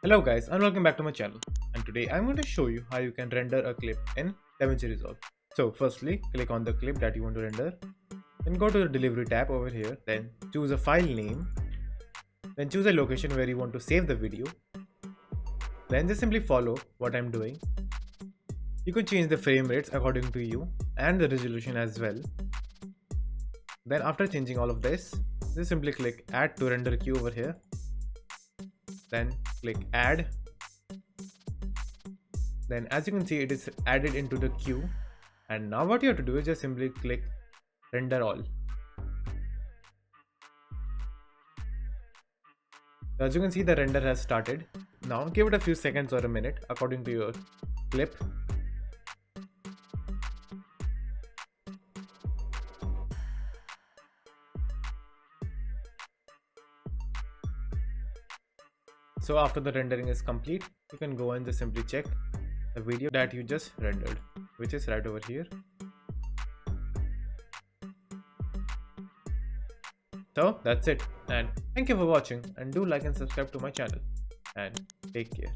Hello guys and welcome back to my channel, and today I'm going to show you how you can render a clip in Davinci Resolve. So firstly, click on the clip that you want to render, then go to the delivery tab over here, then choose a file name, then choose a location where you want to save the video, then just simply follow what I'm doing. You can change the frame rates according to you and the resolution as well. Then after changing all of this, just simply click add to render queue over here, then click add. Then as you can see, it is added into the queue, and now what you have to do is just simply click render all. As you can see, the render has started. Now give it a few seconds or a minute according to your clip. So after the rendering is complete, you can go and just simply check the video that you just rendered, which is right over here. So that's it, and thank you for watching, and do like and subscribe to my channel, and take care.